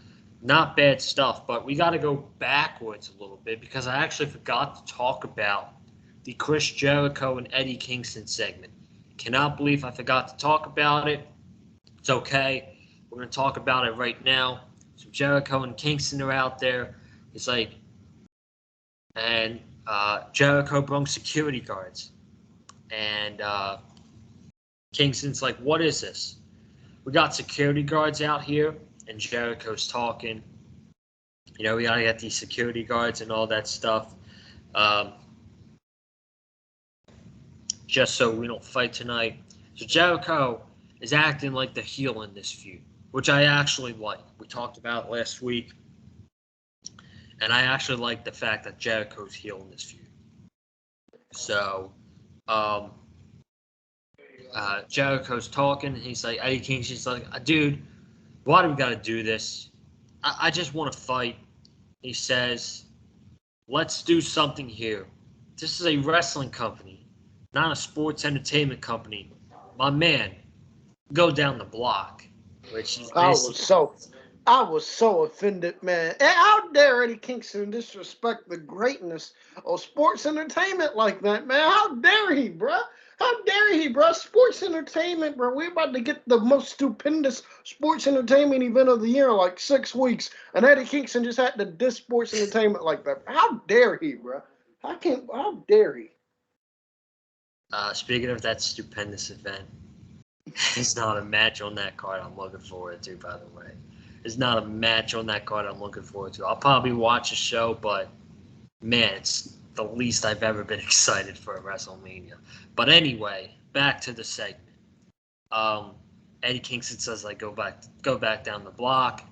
not bad stuff, but we got to go backwards a little bit because I actually forgot to talk about the Chris Jericho and Eddie Kingston segment. Cannot believe I forgot to talk about it. It's okay. We're going to talk about it right now. So Jericho and Kingston are out there. It's like, and Jericho brung security guards. And Kingston's like, what is this? We got security guards out here, and Jericho's talking. You know, we got to get these security guards and all that stuff. Just so we don't fight tonight. So Jericho is acting like the heel in this feud, which I actually like. We talked about it last week, and I actually like the fact that Jericho's heel in this feud. So, Jericho's talking, and he's like, Eddie Kingston's like, dude, why do we got to do this? I just want to fight. He says, let's do something here. This is a wrestling company, not a sports entertainment company. My man, go down the block. Which is I was so offended, man. And how dare Eddie Kingston disrespect the greatness of sports entertainment like that, man? How dare he, bruh? How dare he, bruh? Sports entertainment, bro. We're about to get the most stupendous sports entertainment event of the year in like 6 weeks. And Eddie Kingston just had to diss sports entertainment like that. How dare he, bruh? How dare he? Speaking of that stupendous event, there's not a match on that card I'm looking forward to, by the way. There's not a match on that card I'm looking forward to. I'll probably watch a show, but man, it's the least I've ever been excited for a WrestleMania. But anyway, back to the segment. Eddie Kingston says, like, go back down the block.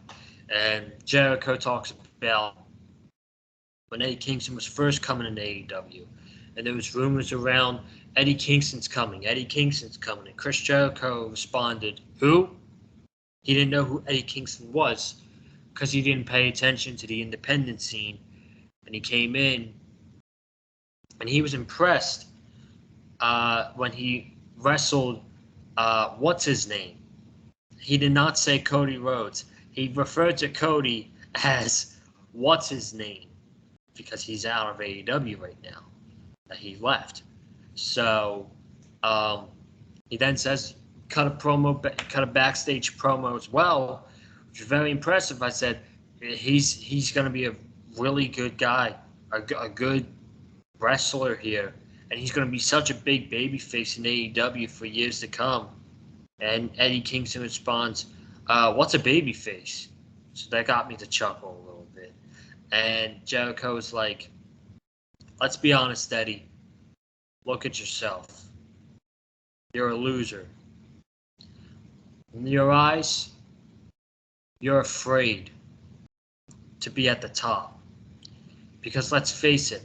And Jericho talks about when Eddie Kingston was first coming into AEW. And there was rumors around Eddie Kingston's coming. Eddie Kingston's coming. And Chris Jericho responded, who? He didn't know who Eddie Kingston was because he didn't pay attention to the independent scene. And he came in and he was impressed when he wrestled, what's his name? He did not say Cody Rhodes. He referred to Cody as what's his name because he's out of AEW right now. He left. So he then says, cut a backstage promo as well, which was very impressive. I said, he's going to be a really good guy, a good wrestler here, and he's going to be such a big babyface in AEW for years to come. And Eddie Kingston responds, what's a babyface? So that got me to chuckle a little bit. And Jericho's like, let's be honest, Eddie. Look at yourself. You're a loser. In your eyes, you're afraid to be at the top. Because let's face it,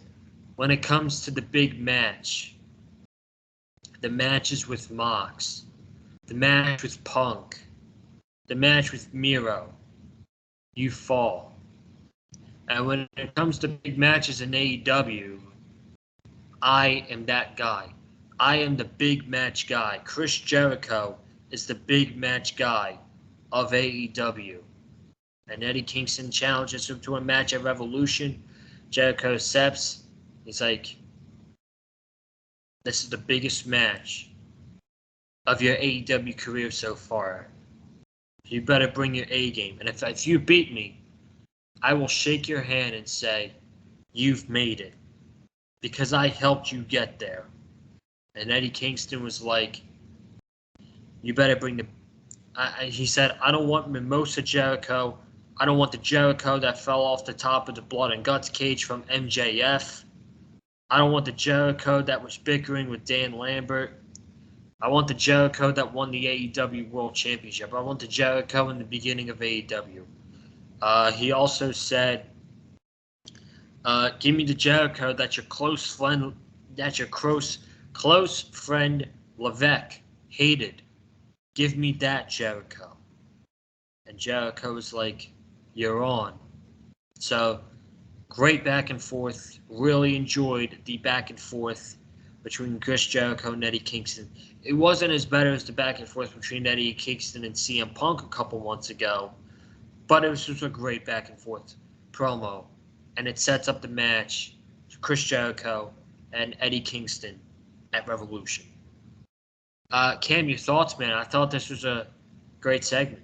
when it comes to the big match, the matches with Mox, the match with Punk, the match with Miro, you fall. And when it comes to big matches in AEW, I am that guy. I am the big match guy. Chris Jericho is the big match guy of AEW. And Eddie Kingston challenges him to a match at Revolution. Jericho accepts. He's like, this is the biggest match of your AEW career so far. You better bring your A game. And if you beat me, I will shake your hand and say, you've made it. Because I helped you get there. And Eddie Kingston was like, you better bring the... he said, I don't want Mimosa Jericho. I don't want the Jericho that fell off the top of the Blood and Guts cage from MJF. I don't want the Jericho that was bickering with Dan Lambert. I want the Jericho that won the AEW World Championship. I want the Jericho in the beginning of AEW. He also said, give me the Jericho that your close friend Levesque hated. Give me that Jericho. And Jericho was like, you're on. So, great back and forth. Really enjoyed the back and forth between Chris Jericho and Eddie Kingston. It wasn't as better as the back and forth between Eddie Kingston and CM Punk a couple months ago, but it was just a great back and forth promo. And it sets up the match to Chris Jericho and Eddie Kingston at Revolution. Cam, your thoughts, man? I thought this was a great segment.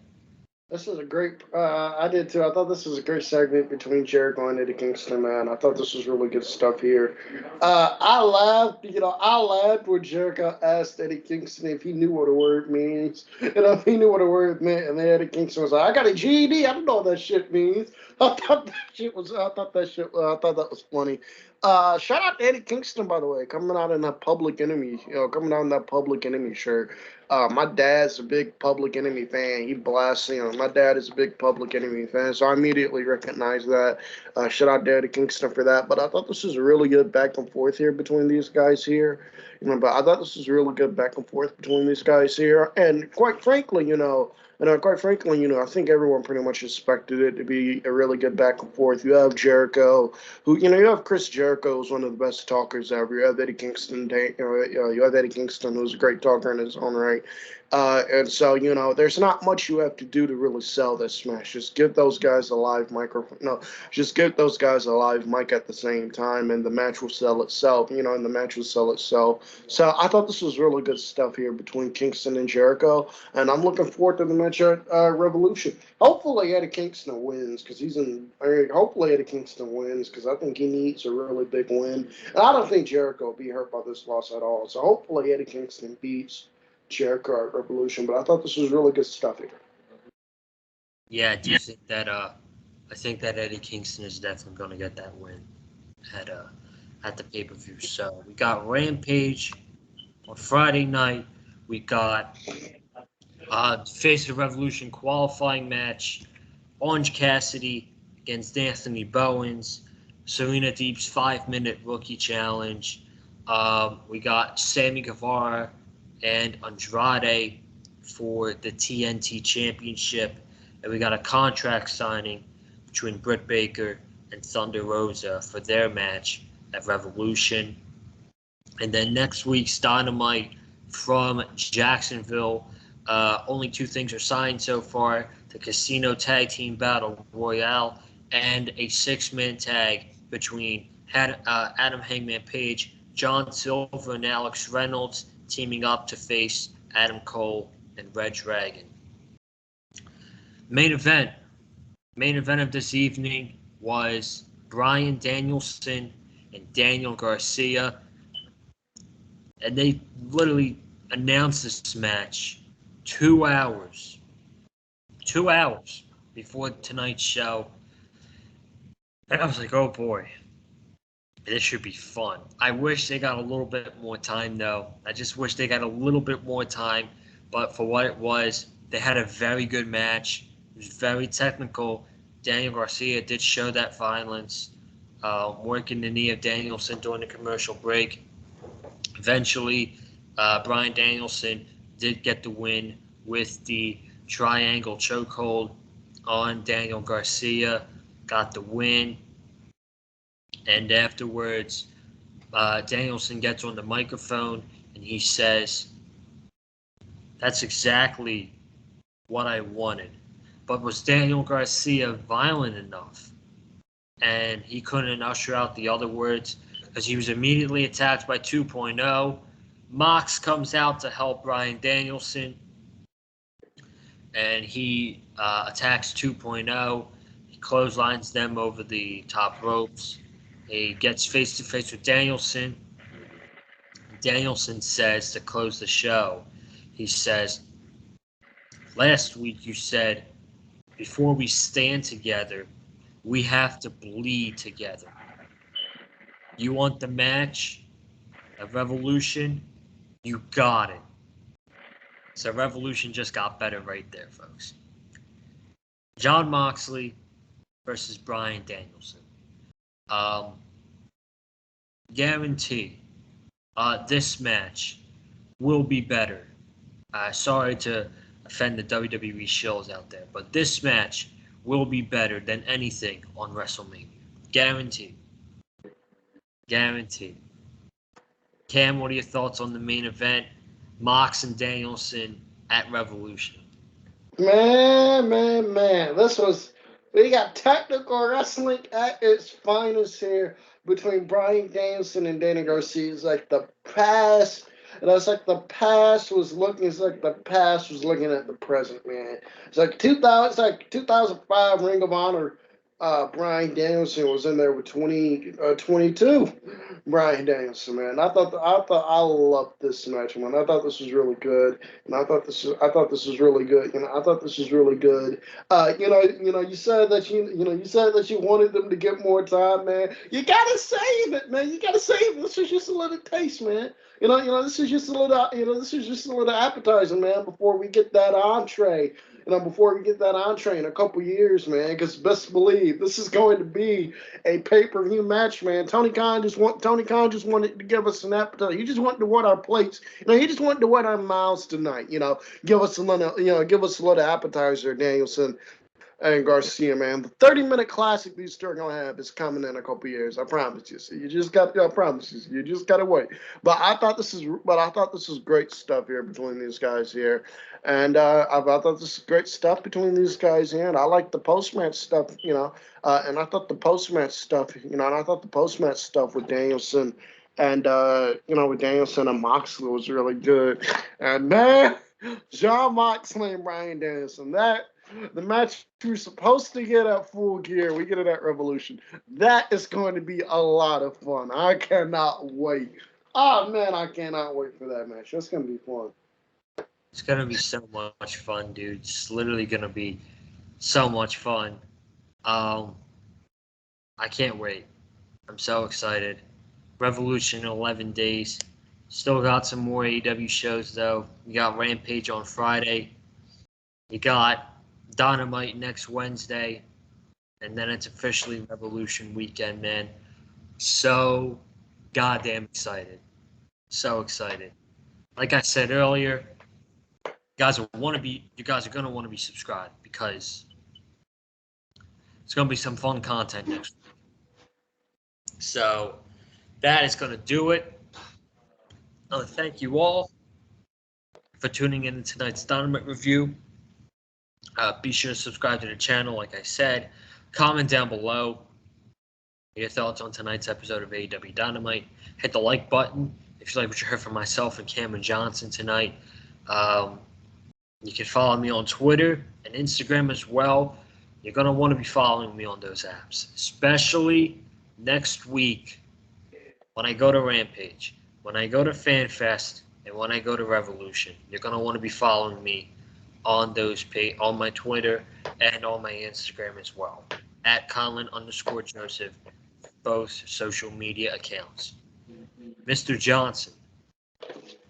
This is a great. I did too. I thought this was a great segment between Jericho and Eddie Kingston, man. I thought this was really good stuff here. I laughed. I laughed when Jericho asked Eddie Kingston if he knew what a word means. If he knew what a word meant, and then Eddie Kingston was like, "I got a GED. I don't know what that shit means." I thought that was funny. Shout out to Eddie Kingston, by the way, coming out in that Public Enemy, coming out in that Public Enemy shirt. My dad's a big Public Enemy fan. He blasts, my dad is a big Public Enemy fan, so I immediately recognize that. Shout out to Eddie Kingston for that. But I thought this was a really good back and forth here between these guys here. But I thought this was really good back and forth between these guys here. And quite frankly, I think everyone pretty much expected it to be a really good back and forth. You have Jericho, who, you have Chris Jericho, who's one of the best talkers ever. You have Eddie Kingston, who's a great talker in his own right. And so, there's not much you have to do to really sell this match. Just give those guys a live microphone. No, just give those guys a live mic at the same time, and the match will sell itself. So I thought this was really good stuff here between Kingston and Jericho, and I'm looking forward to the match at Revolution. Hopefully Eddie Kingston wins, because I think he needs a really big win. And I don't think Jericho will be hurt by this loss at all. So hopefully Eddie Kingston beats Jericho at Revolution. But I thought this was really good stuff here. Yeah, I do think that I think that Eddie Kingston is definitely going to get that win at the pay-per-view. So we got Rampage on Friday night. We got Face of Revolution qualifying match. Orange Cassidy against Anthony Bowens. Serena Deeb's 5-minute rookie challenge. We got Sammy Guevara and Andrade for the TNT Championship. And we got a contract signing between Britt Baker and Thunder Rosa for their match at Revolution. And then next week's Dynamite from Jacksonville. Only 2 things are signed so far. The Casino Tag Team Battle Royale and a 6-man tag between Adam Hangman Page, John Silver, and Alex Reynolds teaming up to face Adam Cole and Red Dragon. Main event of this evening was Bryan Danielson and Daniel Garcia. And they literally announced this match 2 hours before tonight's show. And I was like, oh boy, this should be fun. I wish they got a little bit more time, though. I just wish they got a little bit more time. But for what it was, they had a very good match. It was very technical. Daniel Garcia did show that violence, working the knee of Danielson during the commercial break. Eventually, Bryan Danielson did get the win with the triangle chokehold on Daniel Garcia, got the win. And afterwards, Danielson gets on the microphone and he says, "That's exactly what I wanted." But was Daniel Garcia violent enough? And he couldn't usher out the other words because he was immediately attacked by 2.0. Mox comes out to help Bryan Danielson, and he attacks 2.0. He clotheslines them over the top ropes. He gets face to face with Danielson. Danielson says to close the show, he says, "Last week you said, before we stand together, we have to bleed together. You want the match at Revolution? You got it." So Revolution just got better right there, folks. Jon Moxley versus Bryan Danielson. Guarantee this match will be better. Sorry to offend the WWE shills out there, but this match will be better than anything on WrestleMania. Guarantee. Guarantee. Cam, what are your thoughts on the main event? Mox and Danielson at Revolution. Man. We got technical wrestling at its finest here between Bryan Danielson and Danny Garcia. It's like the past. It's like the past was looking at the present, man. It's like 2005 Ring of Honor. Bryan Danielson was in there with 22. Bryan Danielson, man. I loved this match, man. I thought this was really good, and I thought this was really good. I thought this was really good. You said that you wanted them to get more time, man. You gotta save it, man. You gotta save it. This is just a little taste, man. This is just a little appetizer, man, before we get that entree. Before we get that entree in a couple years, man, because best believe this is going to be a pay-per-view match, man. Tony Khan just wanted to give us an appetite. He just wanted to wet our plates. He just wanted to wet our mouths tonight. Give us a little appetizer, Danielson and Garcia, man. The 30-minute classic these two are gonna have is coming in a couple years. I promise you. So I promise you. You just gotta wait. But I thought this was great stuff here between these guys here, and I thought this is great stuff between these guys here. And I like the post-match stuff, and I thought the post-match stuff with Danielson and with Danielson and Moxley was really good. And man, Jon Moxley and Bryan Danielson, the match we're supposed to get at Full Gear, we get it at Revolution. That is going to be a lot of fun. I cannot wait. Oh, man, I cannot wait for that match. That's going to be fun. It's going to be so much fun, dude. It's literally going to be so much fun. I can't wait. I'm so excited. Revolution in 11 days. Still got some more AEW shows, though. We got Rampage on Friday. You got Dynamite next Wednesday, and then it's officially Revolution weekend, man. So goddamn excited. So excited. Like I said earlier, you guys are gonna want to be subscribed because it's gonna be some fun content next week. So that is gonna do it. Thank you all for tuning in to tonight's Dynamite review. Be sure to subscribe to the channel, like I said. Comment down below your thoughts on tonight's episode of AEW Dynamite. Hit the like button if you like what you heard from myself and Cameron Johnson tonight. You can follow me on Twitter and Instagram as well. You're going to want to be following me on those apps, especially next week when I go to Rampage, when I go to FanFest, and when I go to Revolution. You're going to want to be following me on my Twitter and on my Instagram as well, at Colin_Joseph, both social media accounts. Mr. Johnson,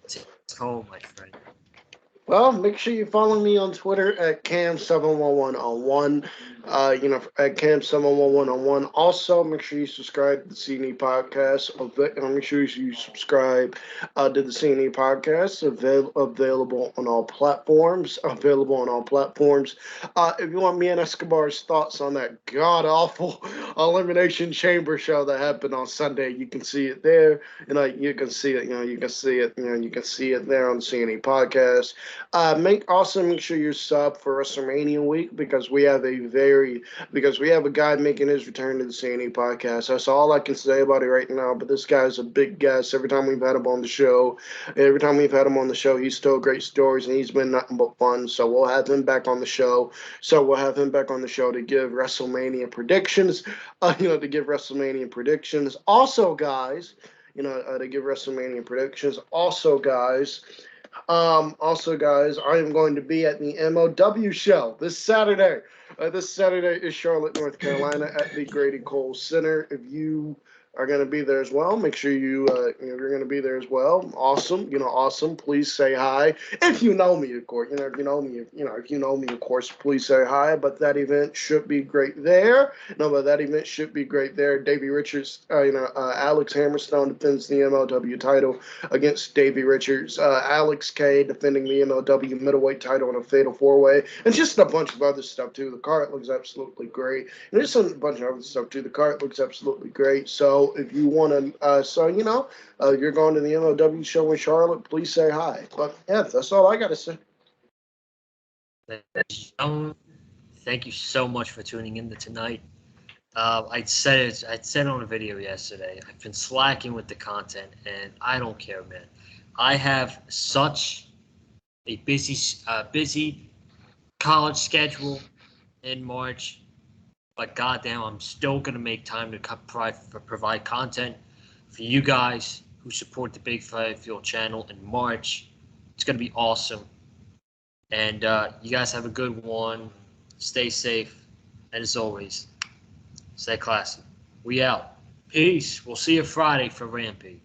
take us home, my friend. Well, make sure you follow me on Twitter at Cam71101. at Camp 71101. Also, make sure you subscribe to the CNE podcast. Make sure you subscribe to the CNE podcast. Available on all platforms. Available on all platforms. If you want me and Escobar's thoughts on that god awful Elimination Chamber show that happened on Sunday, you can see it there. You can see it. You can see it. You can see it there on the CNE podcast. Make sure you sub for WrestleMania week because we have a guy making his return to the CNE podcast. That's all I can say about it right now. But this guy's a big guest. Every time we've had him on the show, he's told great stories and he's been nothing but fun. So we'll have him back on the show. To give WrestleMania predictions. To give WrestleMania predictions. Also, guys, to give WrestleMania predictions. Also, guys, I am going to be at the MOW show this Saturday. This Saturday is Charlotte, North Carolina, at the Grady Cole Center. If you are going to be there as well, make sure you're going to be there as well. Awesome. Please say hi. If you know me, of course. If you know me, of course, please say hi. But that event should be great there. Davey Richards, Alex Hammerstone defends the MLW title against Davey Richards. Alex K defending the MLW middleweight title in a fatal four-way, and just a bunch of other stuff too. The card looks absolutely great, and there's a bunch of other stuff too. The card looks absolutely great. So if you want to, you're going to the MLW show in Charlotte, please say hi. But yeah, that's all I got to say. Thank you so much for tuning in to tonight. I said on a video yesterday, I've been slacking with the content, and I don't care, man. I have such a busy college schedule in March, but goddamn, I'm still gonna make time to provide content for you guys who support the Big Field channel in March. It's gonna be awesome, and you guys have a good one. Stay safe, and as always, stay classy. We out. Peace. We'll see you Friday for Rampage.